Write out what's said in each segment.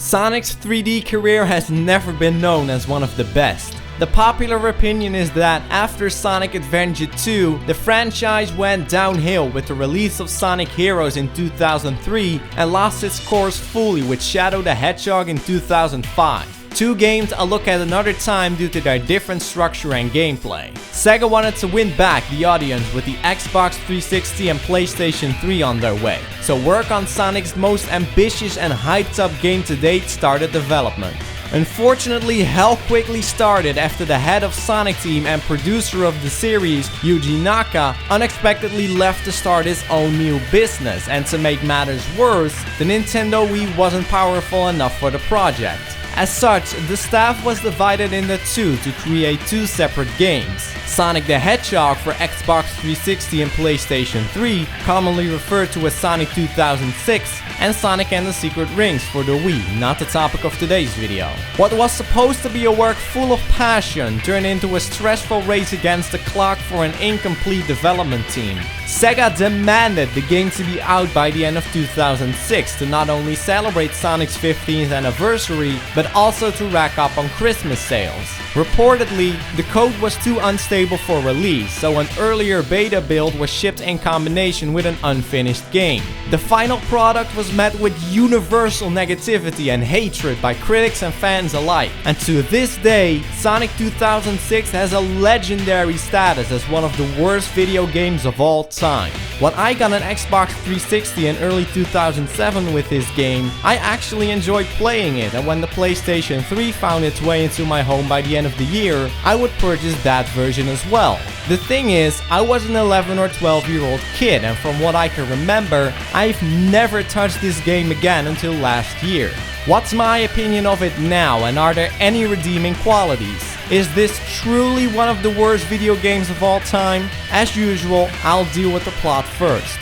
Sonic's 3D career has never been known as one of the best. The popular opinion is that after Sonic Adventure 2, the franchise went downhill with the release of Sonic Heroes in 2003 and lost its course fully with Shadow the Hedgehog in 2005. Two games a look at another time due to their different structure and gameplay. Sega wanted to win back the audience with the Xbox 360 and PlayStation 3 on their way, so work on Sonic's most ambitious and hyped up game to date started development. Unfortunately, hell quickly started after the head of Sonic Team and producer of the series, Yuji Naka, unexpectedly left to start his own new business, and to make matters worse, the Nintendo Wii wasn't powerful enough for the project. As such, the staff was divided into two to create two separate games. Sonic the Hedgehog for Xbox 360 and PlayStation 3, commonly referred to as Sonic 2006, and Sonic and the Secret Rings for the Wii, not the topic of today's video. What was supposed to be a work full of passion turned into a stressful race against the clock for an incomplete development team. Sega demanded the game to be out by the end of 2006 to not only celebrate Sonic's 15th anniversary, but also to rack up on Christmas sales. Reportedly, the code was too unstable for release, so an earlier beta build was shipped in combination with an unfinished game. The final product was met with universal negativity and hatred by critics and fans alike, and to this day, Sonic 2006 has a legendary status as one of the worst video games of all time. When I got an Xbox 360 in early 2007 with this game, I actually enjoyed playing it, and when the PlayStation 3 found its way into my home by the end of the year, I would purchase that version as well. The thing is, I was an 11 or 12-year-old kid, and from what I can remember, I've never touched this game again until last year. What's my opinion of it now, and are there any redeeming qualities? Is this truly one of the worst video games of all time? As usual, I'll deal with the plot first.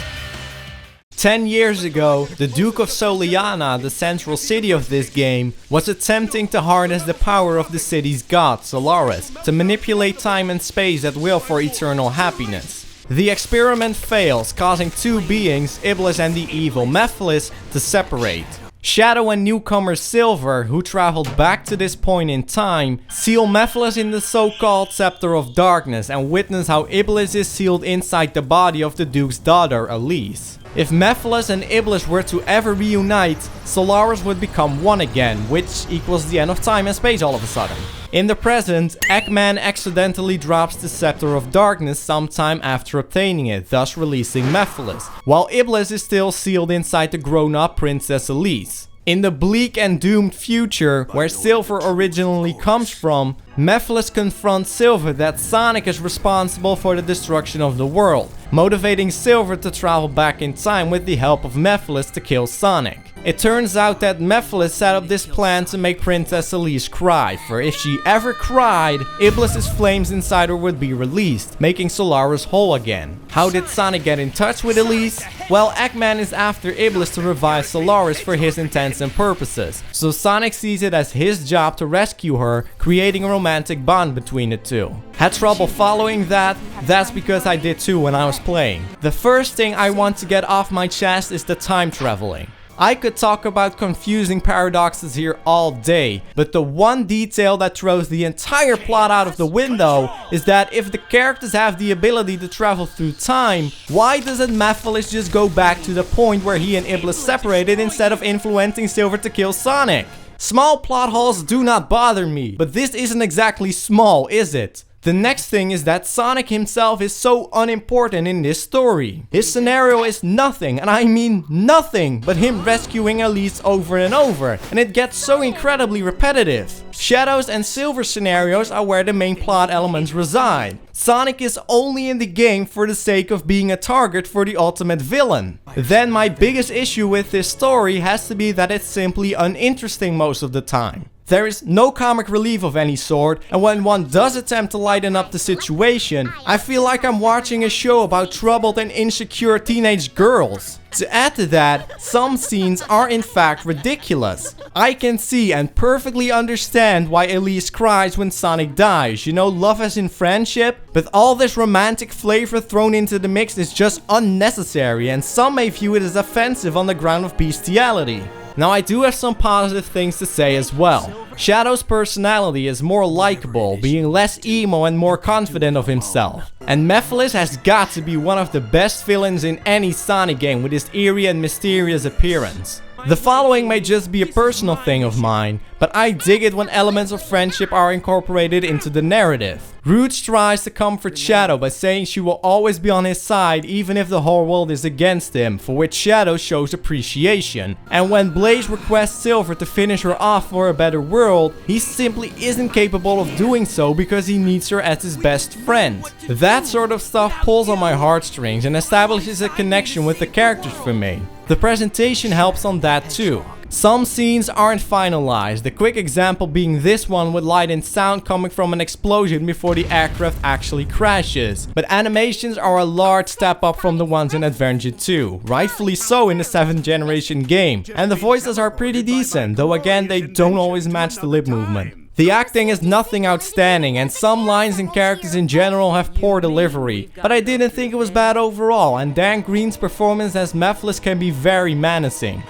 10 years ago, the Duke of Soliana, the central city of this game, was attempting to harness the power of the city's god, Solaris, to manipulate time and space at will for eternal happiness. The experiment fails, causing two beings, Iblis and the evil Mephiles, to separate. Shadow and newcomer Silver, who traveled back to this point in time, seal Mephiles in the so-called Scepter of Darkness and witness how Iblis is sealed inside the body of the Duke's daughter, Elise. If Mephiles and Iblis were to ever reunite, Solaris would become one again, which equals the end of time and space all of a sudden. In the present, Eggman accidentally drops the Scepter of Darkness sometime after obtaining it, thus releasing Mephiles, while Iblis is still sealed inside the grown-up Princess Elise. In the bleak and doomed future, where Silver originally comes from, Mephiles confronts Silver that Sonic is responsible for the destruction of the world, motivating Silver to travel back in time with the help of Mephiles to kill Sonic. It turns out that Mephiles set up this plan to make Princess Elise cry, for if she ever cried, Iblis's flames inside her would be released, making Solaris whole again. How did Sonic get in touch with Elise? Well, Eggman is after Iblis to revive Solaris for his intents and purposes, so Sonic sees it as his job to rescue her, creating a romantic bond between the two. Had trouble following that? That's because I did too when I was playing. The first thing I want to get off my chest is the time traveling. I could talk about confusing paradoxes here all day, but the one detail that throws the entire plot out of the window is that if the characters have the ability to travel through time, why doesn't Mephiles just go back to the point where he and Iblis separated instead of influencing Silver to kill Sonic? Small plot holes do not bother me, but this isn't exactly small, is it? The next thing is that Sonic himself is so unimportant in this story. His scenario is nothing, and I mean nothing, but him rescuing Elise over and over, and it gets so incredibly repetitive. Shadow's and Silver's scenarios are where the main plot elements reside. Sonic is only in the game for the sake of being a target for the ultimate villain. Then my biggest issue with this story has to be that it's simply uninteresting most of the time. There is no comic relief of any sort, and when one does attempt to lighten up the situation, I feel like I'm watching a show about troubled and insecure teenage girls. To add to that, some scenes are in fact ridiculous. I can see and perfectly understand why Elise cries when Sonic dies, you know, love as in friendship, but all this romantic flavor thrown into the mix is just unnecessary, and some may view it as offensive on the ground of bestiality. Now I do have some positive things to say as well. Shadow's personality is more likable, being less emo and more confident of himself. And Mephiles has got to be one of the best villains in any Sonic game with his eerie and mysterious appearance. The following may just be a personal thing of mine, but I dig it when elements of friendship are incorporated into the narrative. Rouge tries to comfort Shadow by saying she will always be on his side even if the whole world is against him, for which Shadow shows appreciation. And when Blaze requests Silver to finish her off for a better world, he simply isn't capable of doing so because he needs her as his best friend. That sort of stuff pulls on my heartstrings and establishes a connection with the characters for me. The presentation helps on that too. Some scenes aren't finalized, the quick example being this one with light and sound coming from an explosion before the aircraft actually crashes. But animations are a large step up from the ones in Adventure 2, rightfully so in the 7th generation game. And the voices are pretty decent, though again they don't always match the lip movement. The acting is nothing outstanding, and some lines and characters in general have poor delivery, but I didn't think it was bad overall, and Dan Green's performance as Mephiles can be very menacing.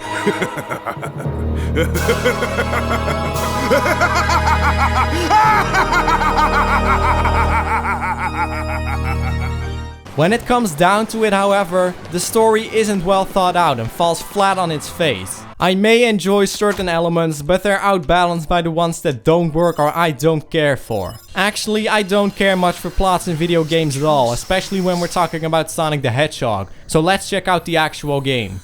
When it comes down to it, however, the story isn't well thought out and falls flat on its face. I may enjoy certain elements, but they're outbalanced by the ones that don't work or I don't care for. Actually, I don't care much for plots in video games at all, especially when we're talking about Sonic the Hedgehog. So let's check out the actual game.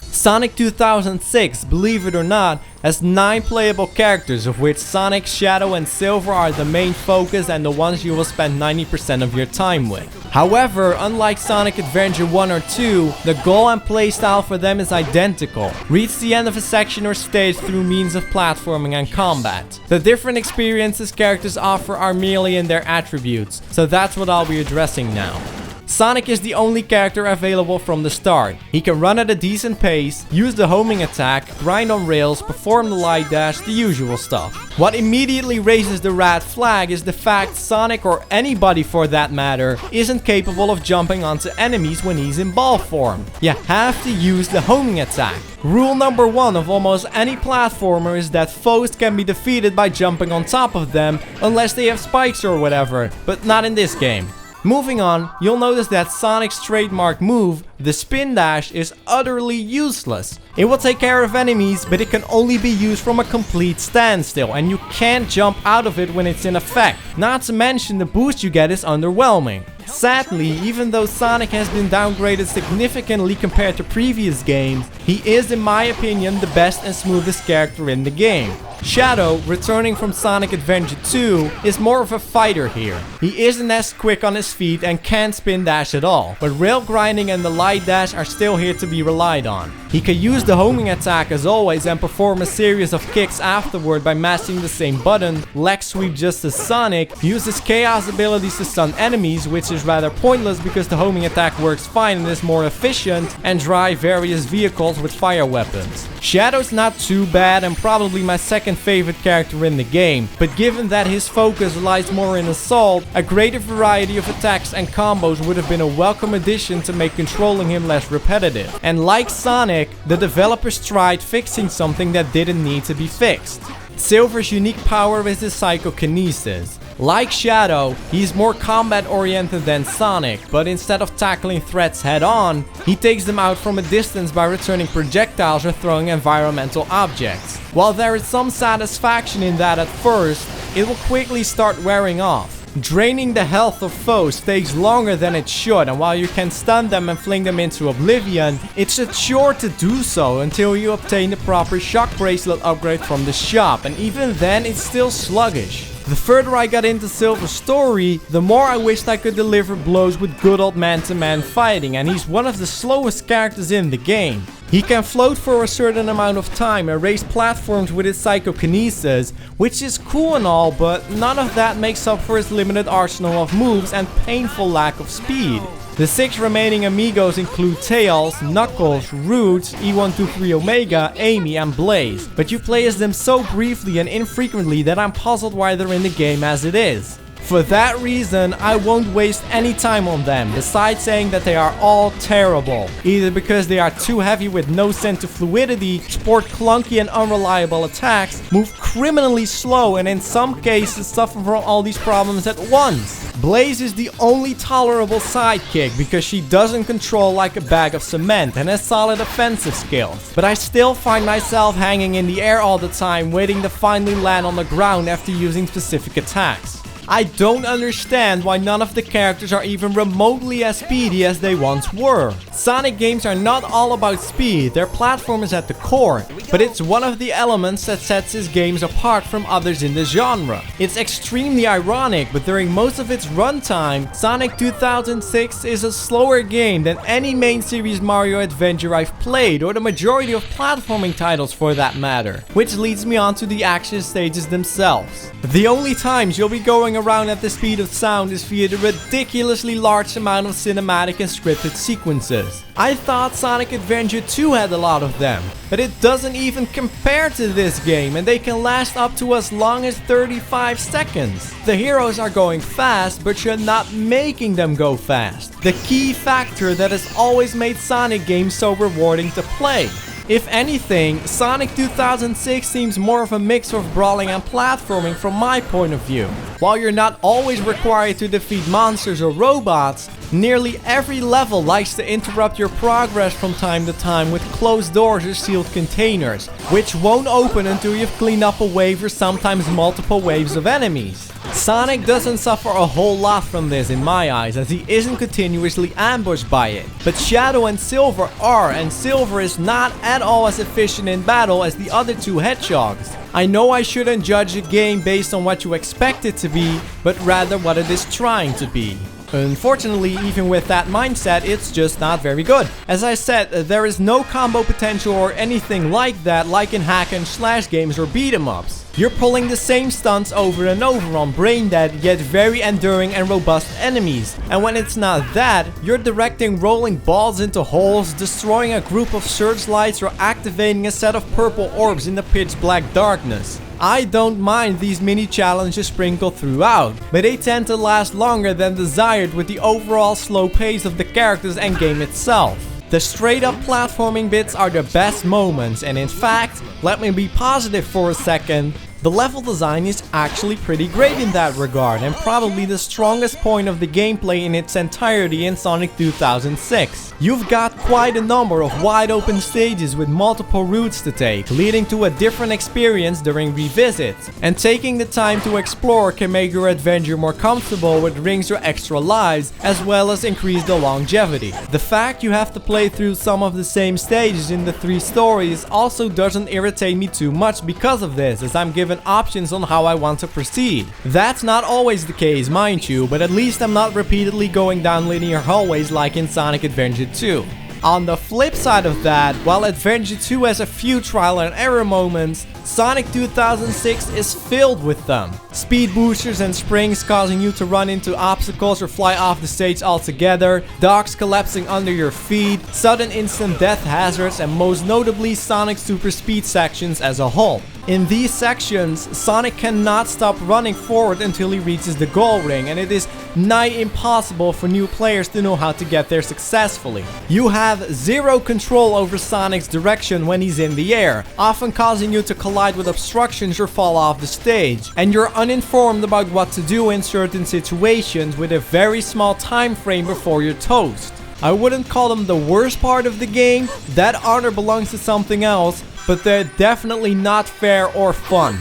Sonic 2006, believe it or not, has 9 playable characters, of which Sonic, Shadow and Silver are the main focus and the ones you will spend 90% of your time with. However, unlike Sonic Adventure 1 or 2, the goal and playstyle for them is identical. Reach the end of a section or stage through means of platforming and combat. The different experiences characters offer are merely in their attributes, so that's what I'll be addressing now. Sonic is the only character available from the start. He can run at a decent pace, use the homing attack, grind on rails, perform the light dash, the usual stuff. What immediately raises the red flag is the fact Sonic, or anybody for that matter, isn't capable of jumping onto enemies when he's in ball form. You have to use the homing attack. Rule number 1 of almost any platformer is that foes can be defeated by jumping on top of them unless they have spikes or whatever, but not in this game. Moving on, you'll notice that Sonic's trademark move, the spin dash, is utterly useless. It will take care of enemies, but it can only be used from a complete standstill, and you can't jump out of it when it's in effect. Not to mention the boost you get is underwhelming. Sadly, even though Sonic has been downgraded significantly compared to previous games, he is, in my opinion, the best and smoothest character in the game. Shadow, returning from Sonic Adventure 2, is more of a fighter here. He isn't as quick on his feet and can't spin dash at all, but rail grinding and the light dash are still here to be relied on. He can use the homing attack as always and perform a series of kicks afterward by mashing the same button, leg sweep just as Sonic, uses chaos abilities to stun enemies, which is rather pointless because the homing attack works fine and is more efficient, and drive various vehicles with fire weapons. Shadow's not too bad and probably my second favorite character in the game, but given that his focus lies more in assault, a greater variety of attacks and combos would have been a welcome addition to make controlling him less repetitive. And like Sonic, the developers tried fixing something that didn't need to be fixed. Silver's unique power is his psychokinesis. Like Shadow, he's more combat oriented than Sonic, but instead of tackling threats head on, he takes them out from a distance by returning projectiles or throwing environmental objects. While there is some satisfaction in that at first, it will quickly start wearing off. Draining the health of foes takes longer than it should, and while you can stun them and fling them into oblivion, it's a chore to do so until you obtain the proper shock bracelet upgrade from the shop, and even then it's still sluggish. The further I got into Silver's story, the more I wished I could deliver blows with good old man-to-man fighting, and he's one of the slowest characters in the game. He can float for a certain amount of time and raise platforms with his psychokinesis, which is cool and all, but none of that makes up for his limited arsenal of moves and painful lack of speed. The 6 remaining amigos include Tails, Knuckles, Rouge, E123 Omega, Amy and Blaze, but you play as them so briefly and infrequently that I'm puzzled why they're in the game as it is. For that reason, I won't waste any time on them, besides saying that they are all terrible. Either because they are too heavy with no sense of fluidity, sport clunky and unreliable attacks, move criminally slow, and in some cases suffer from all these problems at once. Blaze is the only tolerable sidekick because she doesn't control like a bag of cement and has solid offensive skills. But I still find myself hanging in the air all the time, waiting to finally land on the ground after using specific attacks. I don't understand why none of the characters are even remotely as speedy as they once were. Sonic games are not all about speed, their platform is at the core, but it's one of the elements that sets his games apart from others in the genre. It's extremely ironic, but during most of its runtime, Sonic 2006 is a slower game than any main series Mario adventure I've played, or the majority of platforming titles for that matter, which leads me on to the action stages themselves. The only times you'll be going around at the speed of sound is via the ridiculously large amount of cinematic and scripted sequences. I thought Sonic Adventure 2 had a lot of them, but it doesn't even compare to this game, and they can last up to as long as 35 seconds. The heroes are going fast, but you're not making them go fast. The key factor that has always made Sonic games so rewarding to play. If anything, Sonic 2006 seems more of a mix of brawling and platforming from my point of view. While you're not always required to defeat monsters or robots, nearly every level likes to interrupt your progress from time to time with closed doors or sealed containers, which won't open until you've cleaned up a wave or sometimes multiple waves of enemies. Sonic doesn't suffer a whole lot from this in my eyes, as he isn't continuously ambushed by it. But Shadow and Silver are, and Silver is not at all as efficient in battle as the other two hedgehogs. I know I shouldn't judge a game based on what you expect it to be, but rather what it is trying to be. Unfortunately, even with that mindset, it's just not very good. As I said, there is no combo potential or anything like that like in hack and slash games or beat 'em ups. You're pulling the same stunts over and over on brain dead yet very enduring and robust enemies. And when it's not that, you're directing rolling balls into holes, destroying a group of searchlights, or activating a set of purple orbs in the pitch black darkness. I don't mind these mini challenges sprinkled throughout, but they tend to last longer than desired with the overall slow pace of the characters and game itself. The straight up platforming bits are the best moments, and in fact, let me be positive for a second, the level design is actually pretty great in that regard, and probably the strongest point of the gameplay in its entirety in Sonic 2006. You've got quite a number of wide open stages with multiple routes to take, leading to a different experience during revisits, and taking the time to explore can make your adventure more comfortable with rings or extra lives, as well as increase the longevity. The fact you have to play through some of the same stages in the 3 stories also doesn't irritate me too much because of this, as I'm given options on how I want to proceed. That's not always the case, mind you, but at least I'm not repeatedly going down linear hallways like in Sonic Adventure 2. On the flip side of that, while Adventure 2 has a few trial and error moments, Sonic 2006 is filled with them. Speed boosters and springs causing you to run into obstacles or fly off the stage altogether, docks collapsing under your feet, sudden instant death hazards, and most notably Sonic super speed sections as a whole. In these sections, Sonic cannot stop running forward until he reaches the goal ring, and it is nigh impossible for new players to know how to get there successfully. You have zero control over Sonic's direction when he's in the air, often causing you to collide with obstructions or fall off the stage, and you're uninformed about what to do in certain situations with a very small time frame before you're toast. I wouldn't call them the worst part of the game, that honor belongs to something else, but they're definitely not fair or fun.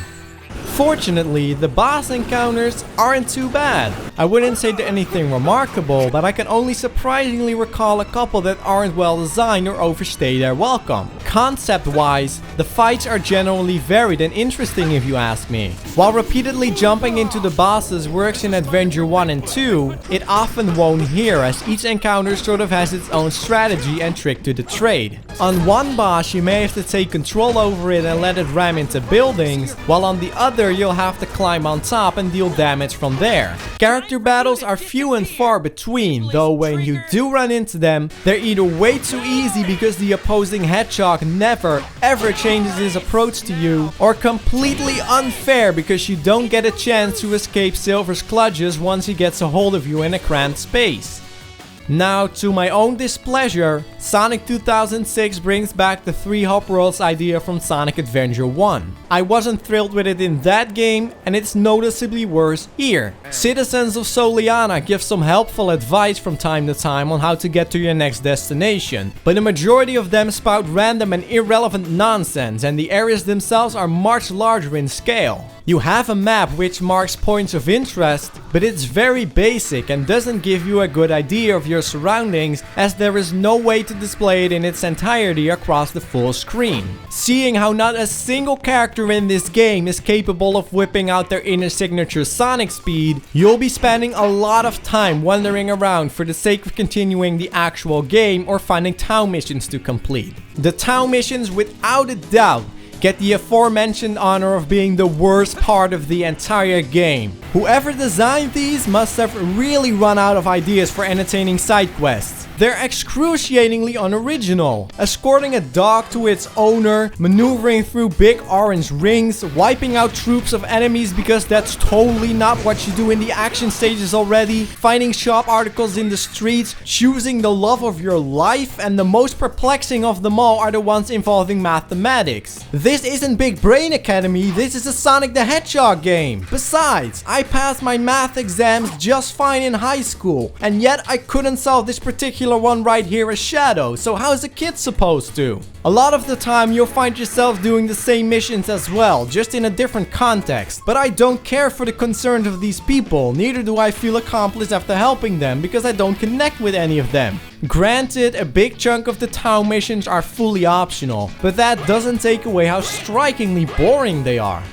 Fortunately, the boss encounters aren't too bad. I wouldn't say they're anything remarkable, but I can only surprisingly recall a couple that aren't well designed or overstay their welcome. Concept-wise, the fights are generally varied and interesting if you ask me. While repeatedly jumping into the bosses works in Adventure 1 and 2, it often won't here, as each encounter sort of has its own strategy and trick to the trade. On one boss you may have to take control over it and let it ram into buildings, while on the other you'll have to climb on top and deal damage from there. Characters character battles are few and far between, though when you do run into them, they're either way too easy because the opposing hedgehog never ever changes his approach to you, or completely unfair because you don't get a chance to escape Silver's clutches once he gets a hold of you in a cramped space. Now, to my own displeasure, Sonic 2006 brings back the 3 hub worlds idea from Sonic Adventure 1. I wasn't thrilled with it in that game, and it's noticeably worse here. Citizens of Soliana give some helpful advice from time to time on how to get to your next destination, but the majority of them spout random and irrelevant nonsense, and the areas themselves are much larger in scale. You have a map which marks points of interest, but it's very basic and doesn't give you a good idea of your surroundings, as there is no way to display it in its entirety across the full screen. Seeing how not a single character in this game is capable of whipping out their inner signature Sonic speed, you'll be spending a lot of time wandering around for the sake of continuing the actual game or finding town missions to complete. The town missions, without a doubt, get the aforementioned honor of being the worst part of the entire game. Whoever designed these must have really run out of ideas for entertaining side quests. They're excruciatingly unoriginal. Escorting a dog to its owner, maneuvering through big orange rings, wiping out troops of enemies because that's totally not what you do in the action stages already, finding shop articles in the streets, choosing the love of your life, and the most perplexing of them all are the ones involving mathematics. This isn't Big Brain Academy, this is a Sonic the Hedgehog game. Besides, I passed my math exams just fine in high school, and yet I couldn't solve this particular one right here as Shadow, so how is a kid supposed to? A lot of the time you'll find yourself doing the same missions as well, just in a different context. But I don't care for the concerns of these people, neither do I feel accomplished after helping them because I don't connect with any of them. Granted, a big chunk of the town missions are fully optional, but that doesn't take away how strikingly boring they are.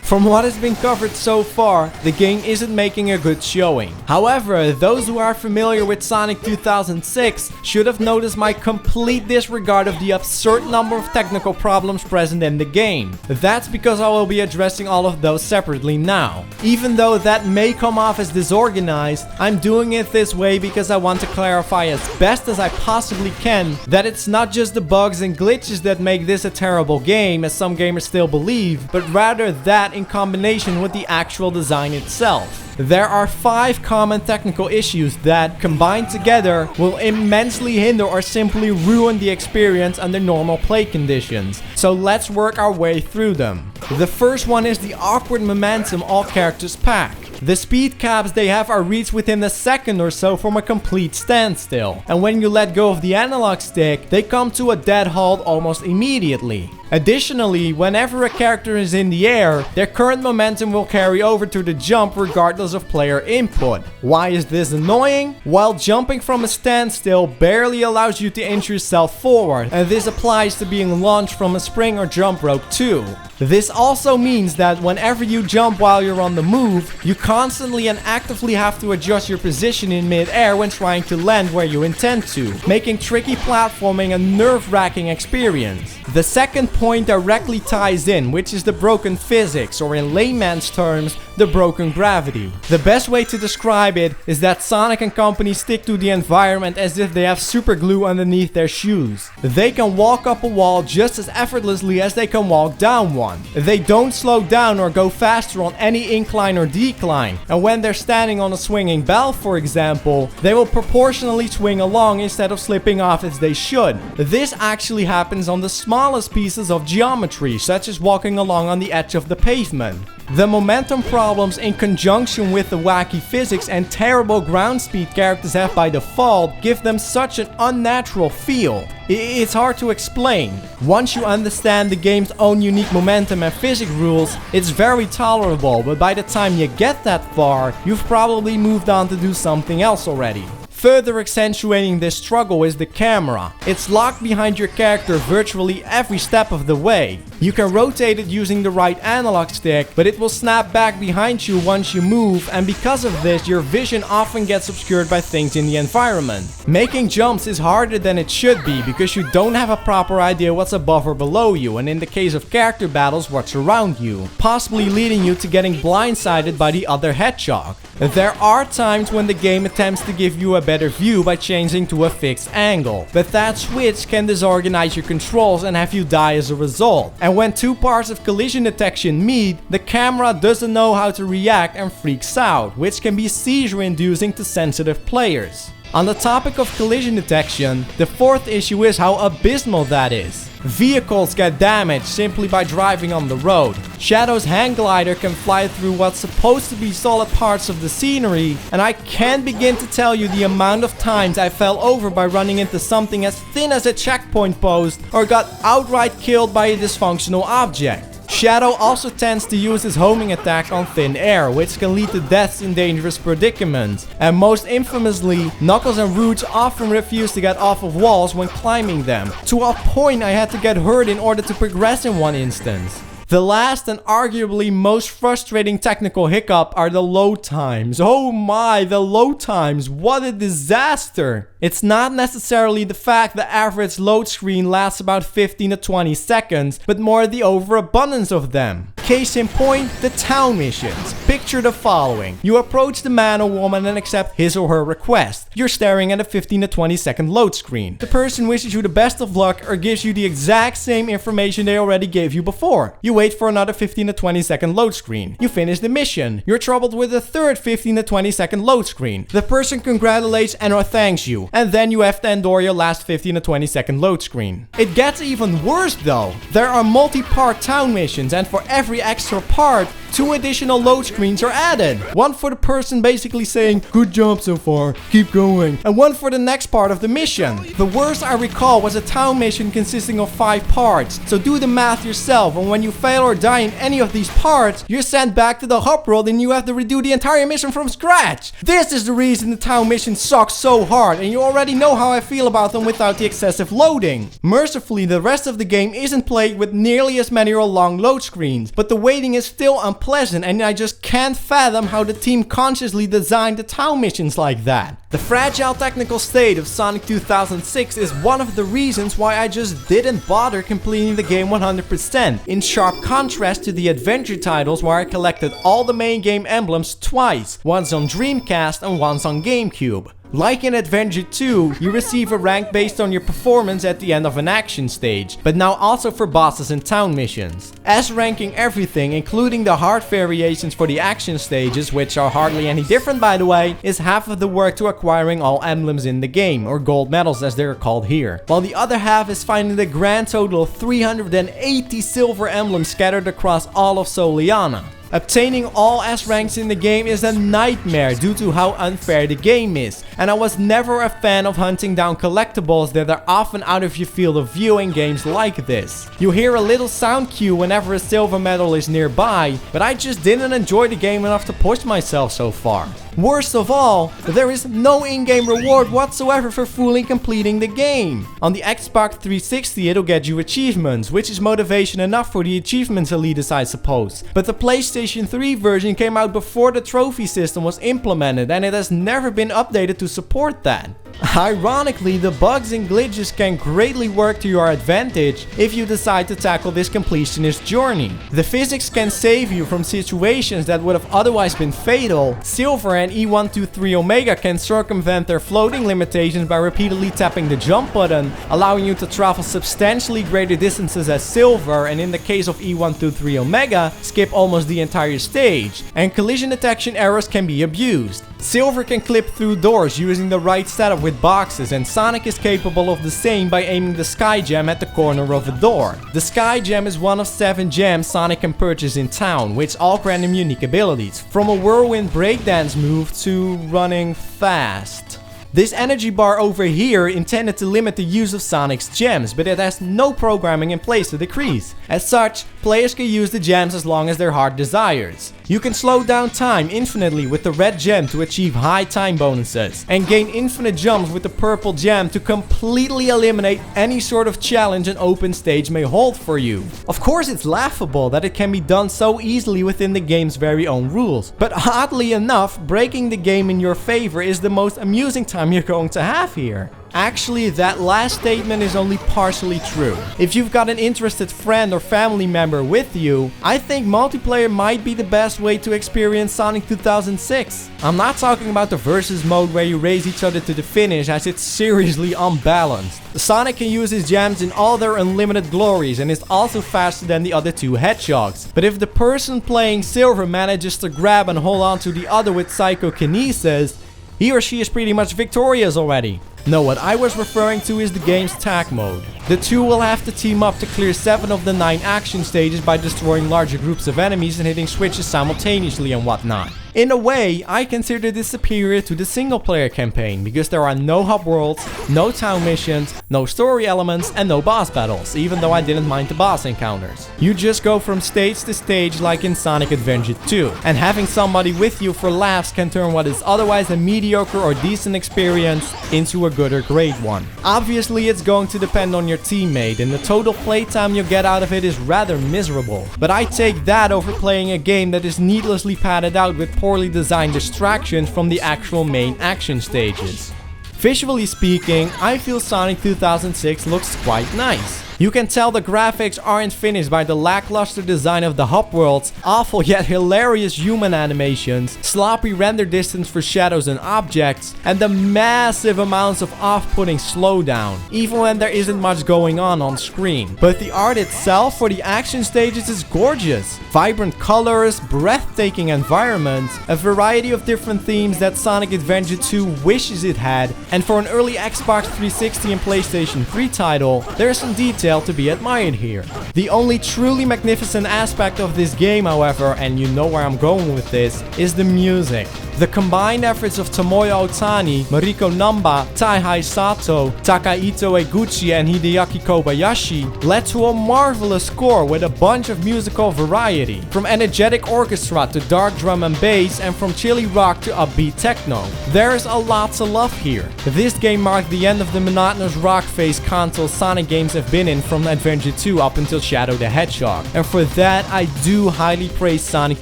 From what has been covered so far, the game isn't making a good showing. However, those who are familiar with Sonic 2006 should have noticed my complete disregard of the absurd number of technical problems present in the game. That's because I will be addressing all of those separately now. Even though that may come off as disorganized, I'm doing it this way because I want to clarify as best as I possibly can that it's not just the bugs and glitches that make this a terrible game, as some gamers still believe, but rather that in combination with the actual design itself. There are 5 common technical issues that, combined together, will immensely hinder or simply ruin the experience under normal play conditions. So let's work our way through them. The first one is the awkward momentum all characters pack. The speed caps they have are reached within a second or so from a complete standstill, and when you let go of the analog stick, they come to a dead halt almost immediately. Additionally, whenever a character is in the air, their current momentum will carry over to the jump regardless of player input. Why is this annoying? While jumping from a standstill barely allows you to inch yourself forward, and this applies to being launched from a spring or jump rope too. This also means that whenever you jump while you're on the move, you constantly and actively have to adjust your position in mid-air when trying to land where you intend to, making tricky platforming a nerve-wracking experience. The second point directly ties in, which is the broken physics, or in layman's terms, the broken gravity. The best way to describe it is that Sonic and company stick to the environment as if they have super glue underneath their shoes. They can walk up a wall just as effortlessly as they can walk down one. They don't slow down or go faster on any incline or decline, and when they're standing on a swinging bell, for example, they will proportionally swing along instead of slipping off as they should. This actually happens on the smallest pieces of geometry, such as walking along on the edge of the pavement. The momentum problems in conjunction with the wacky physics and terrible ground speed characters have by default give them such an unnatural feel. It's hard to explain. Once you understand the game's own unique momentum and physics rules, it's very tolerable, but by the time you get that far, you've probably moved on to do something else already. Further accentuating this struggle is the camera. It's locked behind your character virtually every step of the way. You can rotate it using the right analog stick, but it will snap back behind you once you move, and because of this, your vision often gets obscured by things in the environment. Making jumps is harder than it should be because you don't have a proper idea what's above or below you, and in the case of character battles, what's around you, possibly leading you to getting blindsided by the other hedgehog. There are times when the game attempts to give you a better view by changing to a fixed angle, but that switch can disorganize your controls and have you die as a result. And when two parts of collision detection meet, the camera doesn't know how to react and freaks out, which can be seizure inducing to sensitive players. On the topic of collision detection, the fourth issue is how abysmal that is. Vehicles get damaged simply by driving on the road. Shadow's hang glider can fly through what's supposed to be solid parts of the scenery, and I can't begin to tell you the amount of times I fell over by running into something as thin as a checkpoint post or got outright killed by a dysfunctional object. Shadow also tends to use his homing attack on thin air, which can lead to deaths in dangerous predicaments. And most infamously, Knuckles and Rouge often refuse to get off of walls when climbing them. To a point I had to get hurt in order to progress in one instance. The last and arguably most frustrating technical hiccup are the load times. Oh my, the load times, what a disaster! It's not necessarily the fact the average load screen lasts about 15 to 20 seconds, but more the overabundance of them. Case in point, the town missions. Picture the following. You approach the man or woman and accept his or her request. You're staring at a 15 to 20 second load screen. The person wishes you the best of luck or gives you the exact same information they already gave you before. You wait for another 15 to 20 second load screen. You finish the mission. You're troubled with a third 15 to 20 second load screen. The person congratulates and or thanks you. And then you have to endure your last 15 to 20 second load screen. It gets even worse though. There are multi-part town missions, and for every extra part, 2 additional load screens are added. One for the person basically saying, "Good job so far, keep going," and one for the next part of the mission. The worst I recall was a town mission consisting of 5 parts, so do the math yourself, and when you fail or die in any of these parts, you're sent back to the hub world and you have to redo the entire mission from scratch. This is the reason the town missions suck so hard, and you already know how I feel about them without the excessive loading. Mercifully, the rest of the game isn't played with nearly as many or long load screens, but the waiting is still unpleasant, and I just can't fathom how the team consciously designed the town missions like that. The fragile technical state of Sonic 2006 is one of the reasons why I just didn't bother completing the game 100%, in sharp contrast to the adventure titles where I collected all the main game emblems twice, once on Dreamcast and once on GameCube. Like in Adventure 2, you receive a rank based on your performance at the end of an action stage, but now also for bosses and town missions. S-ranking everything, including the hard variations for the action stages, which are hardly any different by the way, is half of the work to acquiring all emblems in the game, or gold medals as they're called here. While the other half is finding the grand total of 380 silver emblems scattered across all of Soliana. Obtaining all S ranks in the game is a nightmare due to how unfair the game is, and I was never a fan of hunting down collectibles that are often out of your field of view in games like this. You hear a little sound cue whenever a silver medal is nearby, but I just didn't enjoy the game enough to push myself so far. Worst of all, there is no in-game reward whatsoever for fully completing the game. On the Xbox 360 it'll get you achievements, which is motivation enough for the achievements elitists I suppose. But the PlayStation 3 version came out before the trophy system was implemented, and it has never been updated to support that. Ironically, the bugs and glitches can greatly work to your advantage if you decide to tackle this completionist journey. The physics can save you from situations that would have otherwise been fatal. Silver and E123 Omega can circumvent their floating limitations by repeatedly tapping the jump button, allowing you to travel substantially greater distances as Silver, and in the case of E123 Omega, skip almost the entire stage. And collision detection errors can be abused. Silver can clip through doors using the right setup with boxes, and Sonic is capable of the same by aiming the Sky Gem at the corner of a door. The Sky Gem is one of 7 gems Sonic can purchase in town, which all grant him unique abilities, from a whirlwind breakdance move to running fast. This energy bar over here intended to limit the use of Sonic's gems, but it has no programming in place to decrease. As such, Players can use the gems as long as their heart desires. You can slow down time infinitely with the red gem to achieve high time bonuses, and gain infinite jumps with the purple gem to completely eliminate any sort of challenge an open stage may hold for you. Of course, it's laughable that it can be done so easily within the game's very own rules, but oddly enough, breaking the game in your favor is the most amusing time you're going to have here. Actually, that last statement is only partially true. If you've got an interested friend or family member with you, I think multiplayer might be the best way to experience Sonic 2006. I'm not talking about the versus mode where you race each other to the finish, as it's seriously unbalanced. Sonic can use his gems in all their unlimited glories and is also faster than the other two hedgehogs. But if the person playing Silver manages to grab and hold on to the other with psychokinesis, he or she is pretty much victorious already. No, what I was referring to is the game's tag mode. The two will have to team up to clear 7 of the 9 action stages by destroying larger groups of enemies and hitting switches simultaneously and whatnot. In a way, I consider this superior to the single player campaign because there are no hub worlds, no town missions, no story elements, and no boss battles, even though I didn't mind the boss encounters. You just go from stage to stage like in Sonic Adventure 2, and having somebody with you for laughs can turn what is otherwise a mediocre or decent experience into a good or great one. Obviously, it's going to depend on your teammate, and the total playtime you get out of it is rather miserable, but I take that over playing a game that is needlessly padded out with poorly designed distractions from the actual main action stages. Visually speaking, I feel Sonic 2006 looks quite nice. You can tell the graphics aren't finished by the lackluster design of the hub worlds, awful yet hilarious human animations, sloppy render distance for shadows and objects, and the massive amounts of off-putting slowdown, even when there isn't much going on screen. But the art itself for the action stages is gorgeous. Vibrant colors, breathtaking environments, a variety of different themes that Sonic Adventure 2 wishes it had, and for an early Xbox 360 and PlayStation 3 title, there's some detail to be admired here. The only truly magnificent aspect of this game, however, and you know where I'm going with this, is the music. The combined efforts of Tomoya Otani, Mariko Namba, Taihai Sato, Takahito Eguchi, and Hideaki Kobayashi led to a marvelous score with a bunch of musical variety, from energetic orchestra to dark drum and bass, and from chilly rock to upbeat techno. There's a lot to love here. This game marked the end of the monotonous rock-faced console Sonic games have been in from Adventure 2 up until Shadow the Hedgehog, and for that I do highly praise Sonic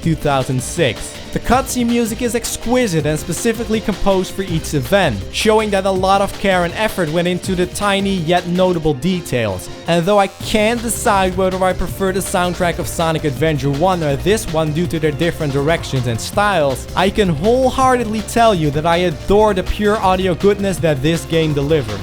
2006. The cutscene music is exquisite and specifically composed for each event, showing that a lot of care and effort went into the tiny yet notable details. And though I can't decide whether I prefer the soundtrack of Sonic Adventure 1 or this one due to their different directions and styles, I can wholeheartedly tell you that I adore the pure audio goodness that this game delivers.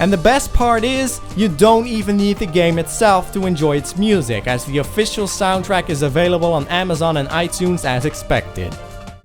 And the best part is, you don't even need the game itself to enjoy its music, as the official soundtrack is available on Amazon and iTunes as expected.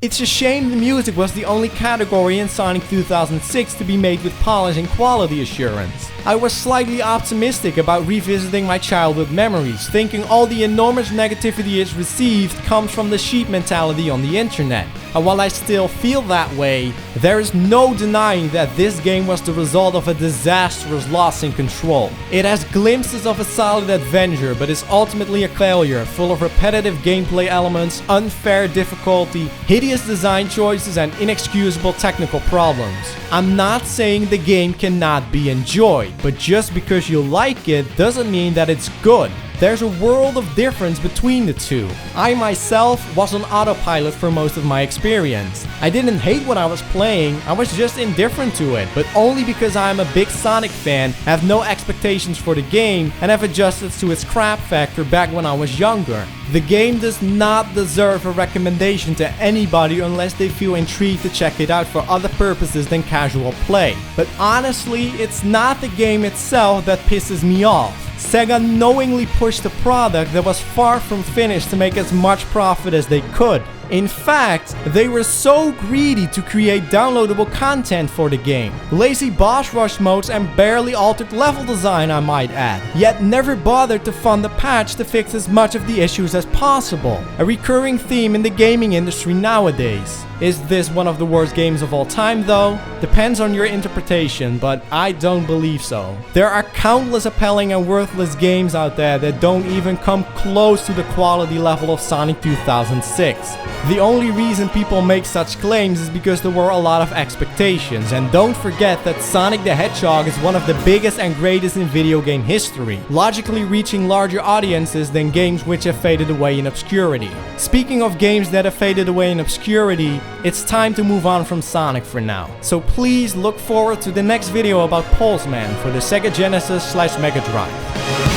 It's a shame the music was the only category in Sonic 2006 to be made with polish and quality assurance. I was slightly optimistic about revisiting my childhood memories, thinking all the enormous negativity it's received comes from the sheep mentality on the internet. And while I still feel that way, there is no denying that this game was the result of a disastrous loss in control. It has glimpses of a solid adventure, but is ultimately a failure, full of repetitive gameplay elements, unfair difficulty, hideous design choices, and inexcusable technical problems. I'm not saying the game cannot be enjoyed, but just because you like it doesn't mean that it's good. There's a world of difference between the two. I myself was on autopilot for most of my experience. I didn't hate what I was playing, I was just indifferent to it, but only because I'm a big Sonic fan, have no expectations for the game, and have adjusted to its crap factor back when I was younger. The game does not deserve a recommendation to anybody unless they feel intrigued to check it out for other purposes than casual play. But honestly, it's not the game itself that pisses me off. Sega knowingly pushed a product that was far from finished to make as much profit as they could. In fact, they were so greedy to create downloadable content for the game. Lazy boss rush modes and barely altered level design, I might add. Yet never bothered to fund a patch to fix as much of the issues as possible. A recurring theme in the gaming industry nowadays. Is this one of the worst games of all time though? Depends on your interpretation, but I don't believe so. There are countless appalling and worthless games out there that don't even come close to the quality level of Sonic 2006. The only reason people make such claims is because there were a lot of expectations, and don't forget that Sonic the Hedgehog is one of the biggest and greatest in video game history, logically reaching larger audiences than games which have faded away in obscurity. Speaking of games that have faded away in obscurity, it's time to move on from Sonic for now. So please look forward to the next video about Pulse Man for the Sega Genesis/Mega Drive.